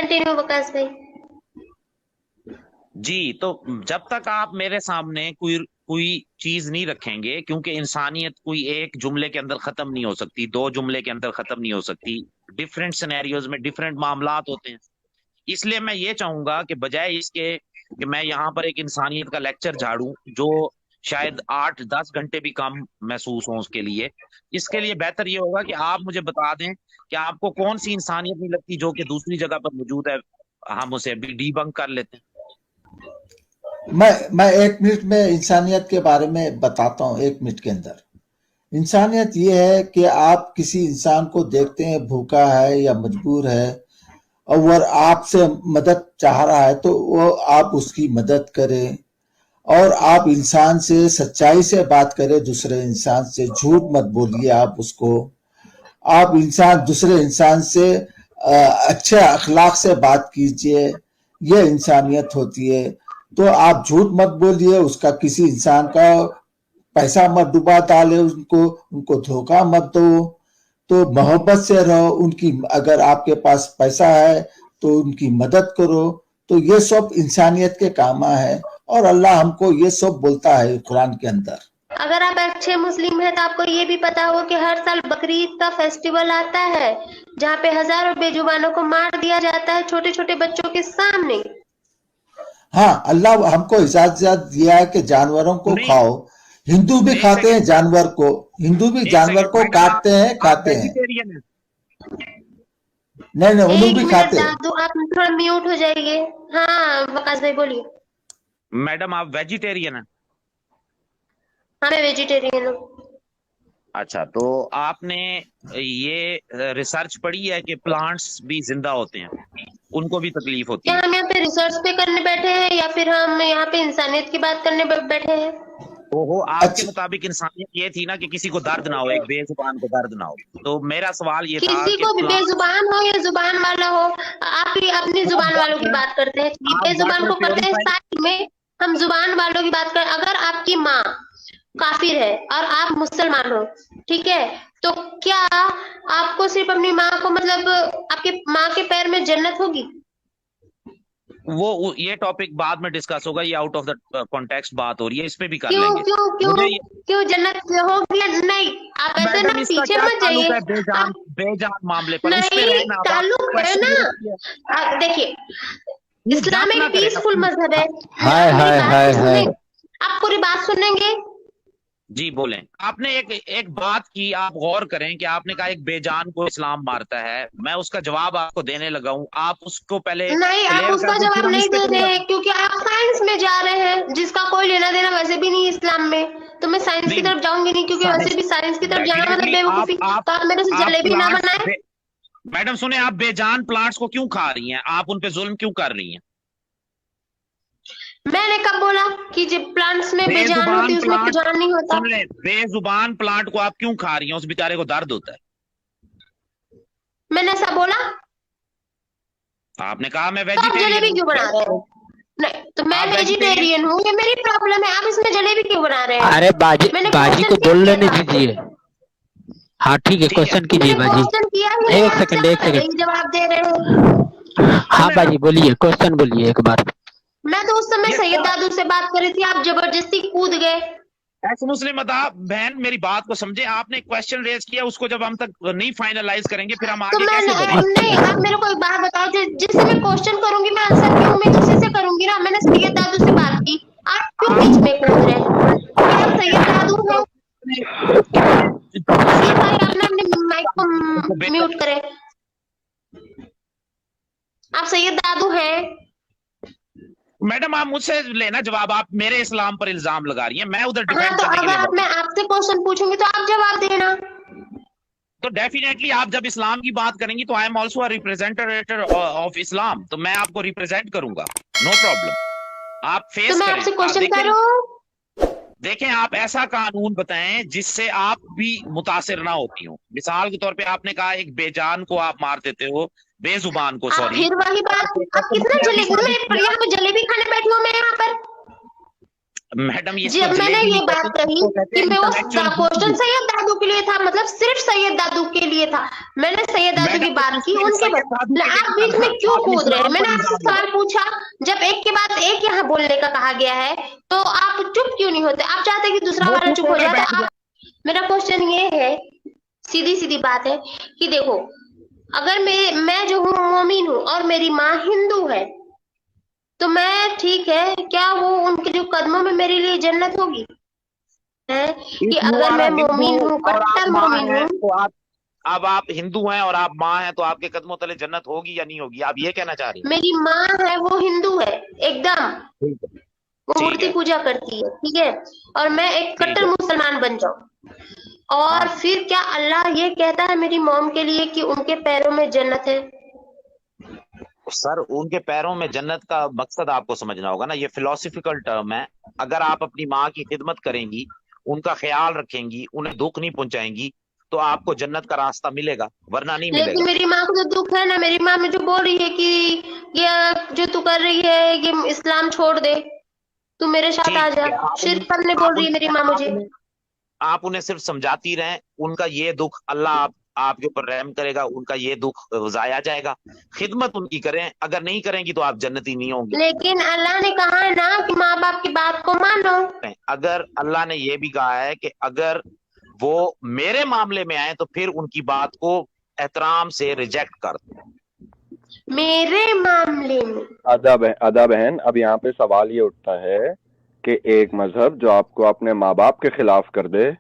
Continue Waqas भाई। जी, तो जब तक आप मेरे सामने कोई चीज नहीं रखेंगे, क्योंकि इंसानियत कोई एक जुमले के अंदर खत्म नहीं हो सकती, दो जुमले के अंदर खत्म नहीं हो सकती, डिफरेंट सिनेरियोज में डिफरेंट मामलात होते हैं। इसलिए मैं ये चाहूंगा कि बजाय इसके कि मैं यहाँ पर एक इंसानियत का लेक्चर झाड़ूं जो शायद 8-10 घंटे भी कम महसूस हो उसके लिए, इसके लिए बेहतर ये होगा कि आप मुझे बता दें कि आपको कौन सी इंसानियत नहीं लगती जो कि दूसरी जगह पर मौजूद है, हम उसे अभी डीबंक कर लेते हैं। मैं 1 मिनट में इंसानियत के बारे में बताता हूँ। 1 मिनट के अंदर इंसानियत ये है कि आप किसी इंसान को देखते हैं भूखा है या मजबूर है और वो आपसे मदद चाह रहा है तो वो आप उसकी मदद करें, और आप इंसान से सच्चाई से बात करें, दूसरे इंसान से झूठ मत बोलिए। आप उसको आप दूसरे इंसान से अच्छे अखलाक से बात कीजिए, ये इंसानियत होती है। तो आप झूठ मत बोलिए, उसका किसी इंसान का पैसा मत डुबा डाले, उनको धोखा मत दो। तो मोहब्बत से रहो, उनकी अगर आपके पास पैसा है तो उनकी मदद करो। तो ये सब इंसानियत के काम है और अल्लाह हमको ये सब बोलता है कुरान के अंदर। अगर आप अच्छे मुस्लिम हैं तो आपको ये भी पता हो कि हर साल बकरीद का फेस्टिवल आता है जहाँ पे हजारों बेजुबानों को मार दिया जाता है छोटे छोटे बच्चों के सामने। हाँ, अल्लाह हमको इजाजत दिया है कि जानवरों को खाओ। हिंदू भी खाते हैं जानवर को, हिंदू भी जानवर को काटते हैं, खाते हैं। नहीं उन्हें भी खाते हैं। आप थोड़ा म्यूट हो जाइए। हाँ वकास भाई बोलिए। मैडम आप वेजिटेरियन हैं? हाँ मैं वेजिटेरियन हूँ। अच्छा, तो आपने ये रिसर्च पढ़ी है कि प्लांट्स भी जिंदा होते हैं, उनको भी तकलीफ होती है? क्या हम यहाँ पे रिसर्च पे करने बैठे हैं या फिर हम यहाँ पे इंसानियत की बात करने बैठे हैं? ओहो, आपके मुताबिक इंसानियत ये थी ना कि किसी को दर्द ना हो, एक बेजुबान को दर्द ना हो। तो मेरा सवाल ये था किसी को भी बेजुबान हो या जुबान वाला हो, आप ही अपनी जुबान वालों की बात करते हैं, बेजुबान को करते हैं साइड में, हम जुबान वालों की बात करें। अगर आपकी माँ काफिर है और आप मुसलमान हो, ठीक है, तो क्या आपको सिर्फ अपनी माँ को मतलब आपके माँ के पैर में जन्नत होगी? वो ये टॉपिक बाद में डिस्कस होगा, ये आउट ऑफ द कॉन्टेक्स्ट बात हो रही है, इस पे भी कर क्यों लेंगे। क्यों जन्नत होगी? नहीं, आप ऐसे ना पीछे मत जाइए। बेजान मामले पर नहीं ताल्लुक है ना। देखिए इस्लाम एक पीसफुल मजहब है। हाय आप पूरी बात सुनेंगे? जी बोलें। आपने एक बात की, आप गौर करें कि आपने कहा एक बेजान को इस्लाम मारता है। मैं उसका जवाब आपको देने लगा हूँ, आप उसको पहले नहीं, आप उसका जवाब नहीं दे रहे हैं क्योंकि आप साइंस में जा रहे हैं जिसका कोई लेना देना वैसे भी नहीं इस्लाम में। तो मैं साइंस की तरफ जाऊंगी नहीं क्योंकि वैसे भी साइंस की तरफ जाना मतलब बेवकूफी। तो आप मेरे से जलेबी ना बनाए। मैडम सुने, आप बेजान प्लांट्स को क्यों खा रही हैं? आप उन पे जुल्म क्यों कर रही हैं? मैंने कब बोला कि जब प्लांट्स में बेजान होती है उसमें जान नहीं होता? बेजुबान प्लांट को आप क्यों खा रही हैं? उस बेचारे को दर्द होता है। मैंने ऐसा बोला? आपने कहा मैं वेजिटेरियन। तो आप जलेबी क्यों बना रहे हो? नहीं तो मैं वेजिटेरियन हूँ, ये मेरी प्रॉब्लम है, आप इसमें जलेबी क्यों बना रहे हैं? अरे बाजी को बोल लेने दीजिए। हाँ ठीक है, क्वेश्चन कीजिए बाजी। एक सेकंड जवाब दे रहे हो। हाँ बाजी बोलिए, क्वेश्चन बोलिए एक बार। मैं तो उस समय सैयद दादू से बात कर रही थी, आप जबरदस्ती कूद गए। ऐसे मुस्लिम बहन मेरी बात को समझे, आपने क्वेश्चन रेज किया, उसको जब हम तक नहीं फाइनलाइज करेंगे फिर हम आगे कैसे बढ़ेंगे? नहीं, आप मेरे को एक बात बताओ, जिससे मैं क्वेश्चन करूंगी मैं आंसर क्यों मैं किसी से करूंगी ना? मैंने सैयद दादू से बात की, आप क्यों बीच में कूद रहे हैं? क्या सैयद दादू हो? अपने माइक को म्यूट करें। आप सैयद दादू हैं? मैडम आप मुझसे लेना जवाब, आप मेरे इस्लाम पर इल्जाम लगा रही हैं, मैं उधर डिफेंड तो अगर मैं आपसे क्वेश्चन पूछूंगी तो आप जवाब देना। तो डेफिनेटली आप जब इस्लाम की बात करेंगी तो I am also representative of Islam, तो मैं आपको रिप्रेजेंट करूंगा, नो प्रॉब्लम। आप फेस तो मैं आपसे क्वेश्चन करूं? देखें, आप ऐसा कानून बताएं जिससे आप भी मुतासिर ना होती हो। मिसाल के तौर पे आपने कहा एक बेजान को आप मार देते हो, बेजुबान को, सॉरी। फिर वही बात, आप कितना जलेबी, यहाँ पे जलेबी खाने बैठी हूँ मैं यहाँ पर। मैडम ये जब मैंने ये बात कही कि मैं उस क्वेश्चन सैयद दादू के लिए था, मतलब सिर्फ सैयद दादू के लिए था, मैंने सैयदाजों की बात की, उनके आप बीच में क्यों कूद रहे हैं? मैंने आपसे सवाल पूछा, जब एक के बाद एक यहाँ बोलने का कहा गया है तो आप चुप क्यों नहीं होते? आप चाहते कि दूसरा वाला चुप हो जाए? तो मेरा क्वेश्चन ये है, सीधी सीधी बात है कि देखो, अगर मैं जो हूँ मोमिन हूँ और मेरी माँ हिंदू है, तो मैं ठीक है, क्या वो उनके जो कदमों में मेरे लिए जन्नत होगी? है कि अगर मैं मोमिन हूँ, कट्टर मोमिन हूँ, तो अब आप हिंदू हैं और आप माँ हैं, तो आपके कदमों तले जन्नत होगी या नहीं होगी? आप ये कहना चाह रही हैं? मेरी माँ है वो हिंदू है एकदम, वो मूर्ति पूजा करती है, ठीक है, और मैं एक कट्टर मुसलमान बन जाऊं, और फिर क्या अल्लाह ये कहता है मेरी मॉम के लिए कि उनके पैरों में जन्नत है? सर, उनके पैरों में जन्नत का मकसद आपको समझना होगा ना, ये फिलोसफिकल टर्म है। अगर आप अपनी माँ की खिदमत करेंगी, उनका ख्याल रखेंगी, उन्हें दुख नहीं पहुंचाएंगी, तो आपको जन्नत का रास्ता मिलेगा, वरना नहीं मिलेगा। लेकिन मेरी माँ को तो दुख है ना, मेरी माँ मुझे बोल रही है कि ये जो तू कर रही है, ये इस्लाम छोड़ दे, तू मेरे साथ आ जा, शिर्क करने बोल रही है मेरी माँ मुझे। आप उन्हें सिर्फ समझाती रहें, उनका ये दुख अल्लाह आपके ऊपर रहम करेगा, उनका ये दुख जाया जाएगा। खिदमत उनकी करें, अगर नहीं करेंगी तो आप जन्नती नहीं होंगे। लेकिन अल्लाह ने कहा है ना कि माँ बाप की बात को मानो। अगर अल्लाह ने ये भी कहा है कि अगर वो मेरे मामले में आए तो फिर उनकी बात को एहतराम से रिजेक्ट कर दो। मेरे मामले में आदा बहन, अब यहाँ पे सवाल ये उठता है कि एक मजहब जो आपको अपने माँ बाप के खिलाफ कर दे,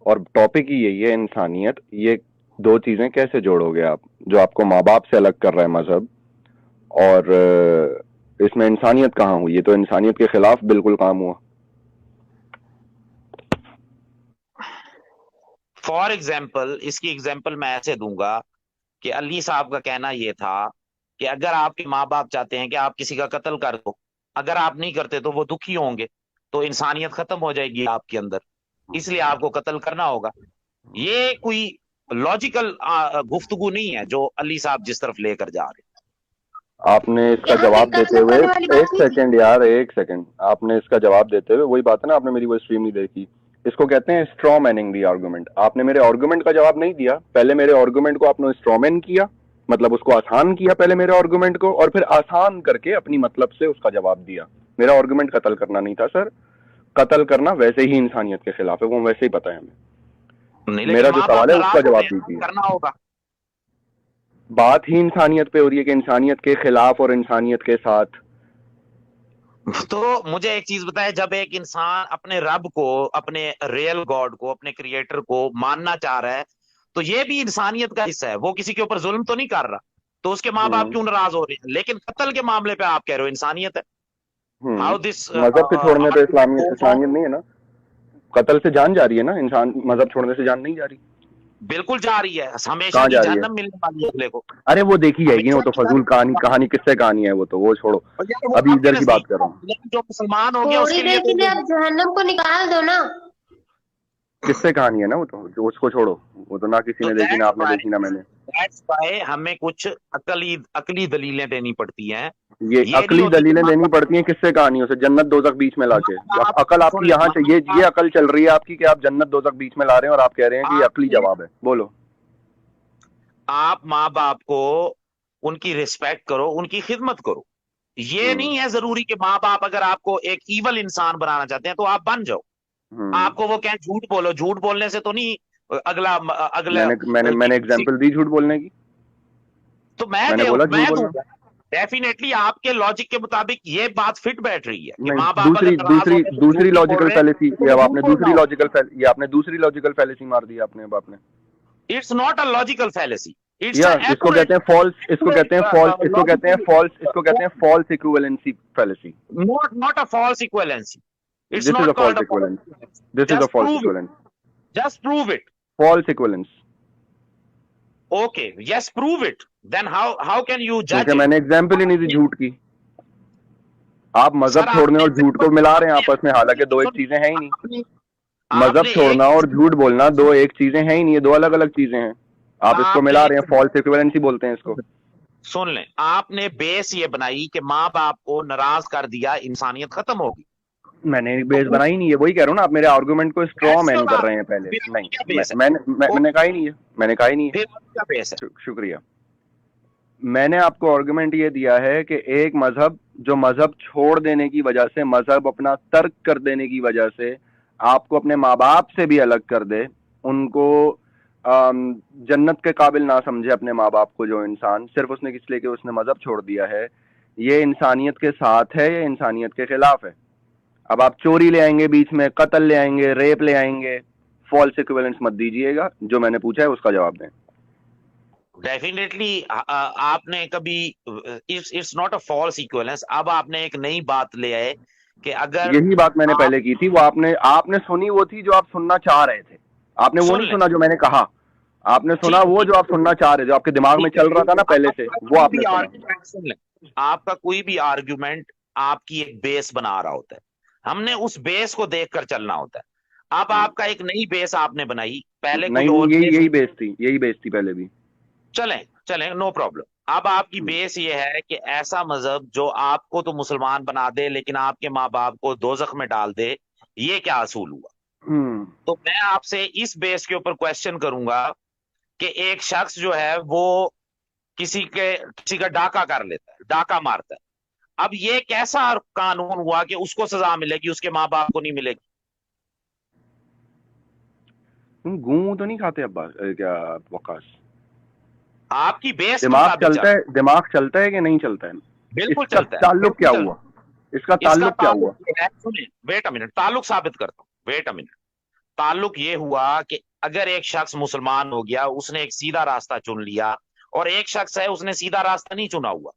और टॉपिक ही यही है इंसानियत, ये दो चीजें कैसे जोड़ोगे आप? जो आपको माँ बाप से अलग कर रहा है मजहब, और इसमें इंसानियत कहाँ हुई? ये तो इंसानियत के खिलाफ बिल्कुल काम हुआ। फॉर एग्जाम्पल, इसकी एग्जाम्पल मैं ऐसे दूंगा कि अली साहब का कहना यह था कि अगर आपके माँ बाप चाहते हैं कि आप किसी का कत्ल कर दो, अगर आप नहीं करते तो वो दुखी होंगे, तो इंसानियत खत्म हो जाएगी आपके अंदर, इसलिए आपको कत्ल करना होगा। ये कोई लॉजिकल गुफ्तगू नहीं है जो अली साहब जिस तरफ लेकर जा रहे हैं। आपने इसका जवाब देते हुए, एक सेकंड यार, एक सेकंड, आपने इसका जवाब देते हुए, वही बात है ना, आपने मेरी वो स्ट्रीम नहीं देखी, इसको कहते हैं स्ट्रॉ मैनिंग दी आर्गुमेंट। आपने मेरे आर्गुमेंट का जवाब नहीं दिया, पहले मेरे आर्गुमेंट को आपने स्ट्रॉ मैन किया, मतलब उसको आसान किया पहले मेरे आर्गुमेंट को, और फिर आसान करके अपनी मतलब से उसका जवाब दिया। मेरा आर्गुमेंट कत्ल करना नहीं था सर, कत्ल करना वैसे ही इंसानियत के खिलाफ है, वो वैसे ही पता है हमें। मेरा जो सवाल है उसका जवाब दीजिए। करना होगा। बात ही इंसानियत पे हो रही है कि इंसानियत के खिलाफ और इंसानियत के साथ। तो मुझे एक चीज बताए, जब एक इंसान अपने रब को, अपने रियल गॉड को, अपने क्रिएटर को मानना चाह रहा है, तो ये भी इंसानियत का हिस्सा है। वो किसी के ऊपर जुल्म तो नहीं कर रहा, तो उसके माँ बाप क्यों नाराज हो रहे हैं? लेकिन कत्ल के मामले पे आप कह रहे हो इंसानियत है। How this? मजहब से छोड़ने पे इंसानियत नहीं है ना, कत्ल से जान जा रही है ना, इंसान मजहब छोड़ने से जान नहीं जा रही। बिल्कुल जा रही है, हमेशा की जहन्नम मिलने वाली है अगले को। अरे वो देखी जाएगी, वो तो फजूल कहानी किससे कहानी है, वो तो वो छोड़ो, अभी इधर की बात कर रहा हूँ। जो मुसलमान हो गया उसके लिए आप जहन्नम को निकाल दो ना। किससे कहानी है ना, वो तो जो उसको छोड़ो, वो तो ना किसी ने देखी ना आपने देखी ना मैंने। That's why हमें कुछ अकली दलीलें देनी पड़ती हैं। ये अकली दलीलें देनी पड़ती हैं किससे? कहानियों से, जन्नत दोजख बीच में लाके। अकल आपकी यहाँ से ये अकल चल रही है आपकी कि आप जन्नत दोजख बीच में ला रहे हैं और आप कह रहे हैं कि ये अकली जवाब है। बोलो। आप माँ बाप को उनकी रिस्पेक्ट करो, उनकी खिदमत करो। ये नहीं है जरूरी कि माँ बाप अगर आपको एक ईवल इंसान बनाना चाहते हैं तो आप बन जाओ। आपको वो क्या झूठ बोलो, झूठ बोलने से तो नहीं अगला मैंने एग्जांपल दी झूठ बोलने की, तो मैं डेफिनेटली आपके लॉजिक के मुताबिक ये बात फिट बैठ रही है कि माँ बाप दूसरी लॉजिकल फैलेसी, आपने दूसरी लॉजिकल फैलेसी मार दी आपने। अब आपने, it's not a logical fallacy, इसको कहते हैं फॉल्स, इसको कहते हैं false equivalency fallacy. Not a false equivalency, This is a false equivalence. This is a false equivalence. Just prove it. False equivalence. Okay, yes, prove it. Then how can you judge? क्योंकि मैंने example ही नहीं दी झूठ की। आप मजहब छोड़ने और झूठ को मिला रहे हैं आपस में, हालांकि दो एक चीजें हैं ही नहीं। मजहब छोड़ना और झूठ बोलना दो एक चीजें हैं ही नहीं, ये दो अलग अलग चीजें हैं। आप इसको मिला रहे हैं, फॉल्स इक्विवेलेंसी बोलते हैं इसको। सुन लें, आपने बेस ये बनाई कि माँ बाप को नाराज कर दिया इंसानियत खत्म होगी। میں نے بیس بنائی نہیں ہے, وہی کہہ رہا ہوں نا, آپ میرے آرگومنٹ کو اسٹرا مین کر رہے ہیں پہلے. نہیں, میں نے کہا ہی نہیں ہے, میں نے کہا ہی نہیں ہے. شکریہ. میں نے آپ کو آرگومنٹ یہ دیا ہے کہ ایک مذہب جو مذہب چھوڑ دینے کی وجہ سے, مذہب اپنا ترک کر دینے کی وجہ سے آپ کو اپنے ماں باپ سے بھی الگ کر دے, ان کو جنت کے قابل نہ سمجھے اپنے ماں باپ کو, جو انسان صرف اس نے اس لیے کہ اس نے مذہب چھوڑ دیا ہے, یہ انسانیت کے ساتھ ہے یا انسانیت کے خلاف ہے؟ اب آپ چوری لے آئیں گے بیچ میں, قتل لے آئیں گے, ریپ لے آئیں گے, فالس ایکویلنس مت دیجیے گا. جو میں نے پوچھا ہے اس کا جواب دیں. ڈیفینیٹلی آپ نے کبھی, اٹس ناٹ اے فالس ایکویلنس. اب آپ نے ایک نئی بات لے آئے کہ اگر یہی بات میں نے پہلے کی تھی, وہ آپ نے سنی, وہ تھی جو آپ سننا چاہ رہے تھے. آپ نے وہ نہیں سنا جو میں نے کہا, آپ نے سنا وہ جو آپ سننا چاہ رہے, جو آپ کے دماغ میں چل رہا تھا نا پہلے سے, وہ آپ نے سنا. آپ کا کوئی بھی آرگیومنٹ آپ کی ایک بیس بنا رہا ہوتا ہے, ہم نے اس بیس کو دیکھ کر چلنا ہوتا ہے. اب آپ کا ایک نئی بیس آپ نے بنائی, پہلے یہی بیس تھی پہلے بھی. چلیں نو پرابلم. اب آپ کی بیس یہ ہے کہ ایسا مذہب جو آپ کو تو مسلمان بنا دے لیکن آپ کے ماں باپ کو دوزخ میں ڈال دے, یہ کیا اصول ہوا؟ تو میں آپ سے اس بیس کے اوپر کوشچن کروں گا کہ ایک شخص جو ہے وہ کسی کا ڈاکہ کر لیتا ہے, ڈاکہ مارتا ہے, اب یہ کیسا قانون ہوا کہ اس کو سزا ملے گی, اس کے ماں باپ کو نہیں ملے گی؟ تم گوں تو نہیں کھاتے ابا کیا وقاص؟ آپ کی بیس دماغ چلتا ہے کہ نہیں چلتا ہے؟ بالکل چلتا ہے. تعلق کیا ہوا اس کا؟ تعلق کیا ہوا؟ ویٹ اے منٹ, تعلق ثابت کرتا ہوں. Wait a minute. تعلق یہ ہوا کہ اگر ایک شخص مسلمان ہو گیا, اس نے ایک سیدھا راستہ چن لیا, اور ایک شخص ہے اس نے سیدھا راستہ نہیں چنا ہوا.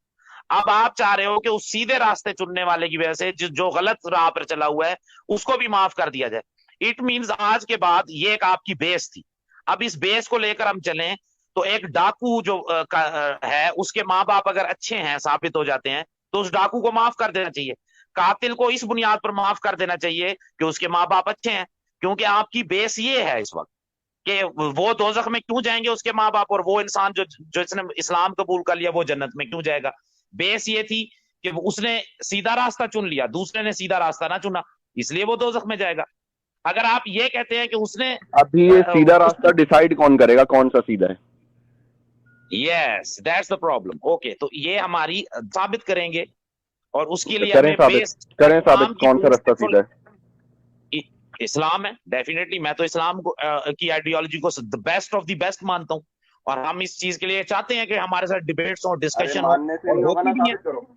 اب آپ چاہ رہے ہو کہ اس سیدھے راستے چننے والے کی وجہ سے جو غلط راہ پر چلا ہوا ہے اس کو بھی معاف کر دیا جائے. اٹ مینز آج کے بعد یہ ایک آپ کی بیس تھی. اب اس بیس کو لے کر ہم چلیں تو ایک ڈاکو جو ہے اس کے ماں باپ اگر اچھے ہیں, ثابت ہو جاتے ہیں, تو اس ڈاکو کو معاف کر دینا چاہیے. قاتل کو اس بنیاد پر معاف کر دینا چاہیے کہ اس کے ماں باپ اچھے ہیں, کیونکہ آپ کی بیس یہ ہے اس وقت کہ وہ دوزخ میں کیوں جائیں گے اس کے ماں باپ, اور وہ انسان جو اس نے اسلام قبول کر لیا وہ جنت میں کیوں جائے گا. بیس یہ تھی کہ اس نے سیدھا راستہ چن لیا, دوسرے نے سیدھا راستہ نہ چنا, اس لیے وہ دوزخ میں جائے گا. اگر آپ یہ کہتے ہیں کہ اس نے, ابھی یہ سیدھا راستہ ڈیسائیڈ کون کرے گا کون سا سیدھا ہے؟ Yes that's the problem. Okay, تو یہ ہماری ثابت کریں گے, اور اس کے لیے کریں ثابت کون سا راستہ سیدھا ہے. اسلام ہے ڈیفینیٹلی. میں تو اسلام کی آئیڈیالوجی کو بیسٹ آف دی بیسٹ مانتا ہوں, اور ہم اس چیز کے لیے چاہتے ہیں کہ ہمارے ساتھ ڈیبیٹس اور ڈسکشن ہو.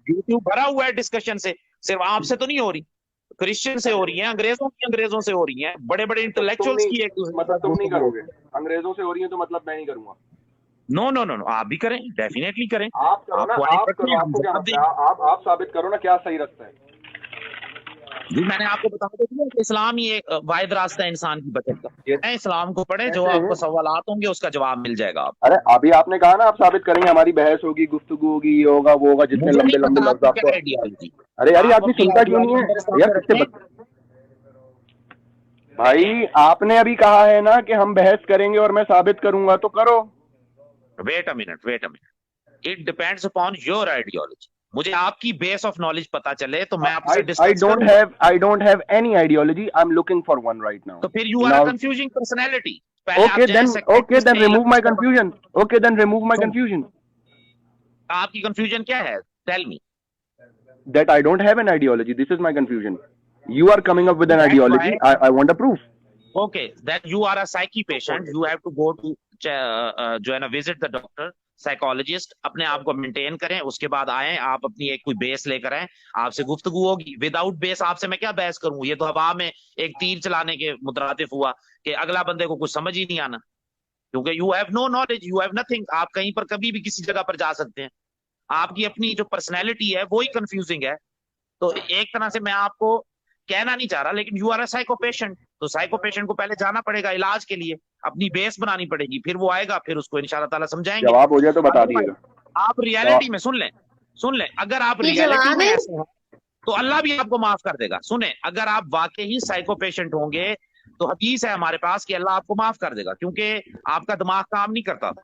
یوٹیوب بھرا ہوا ہے ڈسکشن سے, صرف آپ سے تو نہیں ہو رہی, کرسچن سے ہو رہی ہیں, انگریزوں سے ہو رہی ہیں, بڑے بڑے انٹلیکچوئلز کی. مطلب تم نہیں کرو گے, انگریزوں سے ہو رہی ہیں تو مطلب میں نہیں کروں گا. نو آپ بھی کریں, ڈیفینیٹلی کریں. آپ ثابت کرو نا کیا صحیح راستہ ہے. جی میں نے آپ کو بتا دیا کہ اسلام ہی ایک واحد راستہ ہے انسان کی بچت کا. اسلام کو پڑھیں, جو آپ کو سوالات ہوں گے اس کا جواب مل جائے گا. ارے ابھی آپ نے کہا نا آپ ثابت کریں گے, ہماری بحث ہوگی, گفتگو ہوگی, یہ ہوگا وہ ہوگا, جتنے لمبے لفظ آپ کو. ارے یار آدمی سنتا کیوں نہیں ہے یار؟ بھائی آپ نے ابھی کہا ہے نا کہ ہم بحث کریں گے اور میں ثابت کروں گا, تو کرو. Wait a minute, it depends upon your ideology. مجھے آپ کی بیس آف نالج پتا چلے تو میں آپ سے ڈسکس کروں. I don't have any ideology. I'm looking for one right now. تو پھر you are a confusing personality. Okay, then remove my confusion. Okay, then remove my confusion. آپ کی confusion کیا ہے? Tell me. That I don't have an ideology. This is my confusion. You are coming up with an ideology. I want a proof. Okay, that you are a psyche patient. You have to go to جو ہے نا visit the doctor. Psychologist, اپنے آپ کو maintain کریں, اس کے بعد آئیں, آپ اپنی ایک کوئی بیس لے کر آئیں, آپ سے گفتگو ہوگی. وداؤٹ بیس آپ سے میں کیا بحث کروں؟ یہ تو ہوا میں ایک تیر چلانے کے مترادف ہوا کہ اگلا بندے کو کچھ سمجھ ہی نہیں آنا, کیونکہ you have no knowledge, you have nothing. آپ کہیں پر کبھی بھی کسی جگہ پر جا سکتے ہیں, آپ کی اپنی جو پرسنالٹی ہے وہی کنفیوزنگ ہے. تو ایک طرح سے میں آپ کو کہنا نہیں چاہ رہا, لیکن you are a psycho patient. تو سائیکو پیشنٹ کو پہلے جانا پڑے گا علاج کے لیے, اپنی بیس بنانی پڑے گی, پھر وہ آئے گا, پھر اس کو انشاءاللہ تعالیٰ سمجھائیں گے. جواب ہو جائے تو بتا دیجیے گا. آپ ریالٹی میں سن لیں, اگر آپ ریالٹی میں ایسے ہیں تو اللہ بھی آپ کو معاف کر دے گا. سنیں, اگر آپ واقعی سائیکو پیشنٹ ہوں گے تو حدیث ہے ہمارے پاس کہ اللہ آپ کو معاف کر دے گا, کیونکہ آپ کا دماغ کام نہیں کرتا تھا.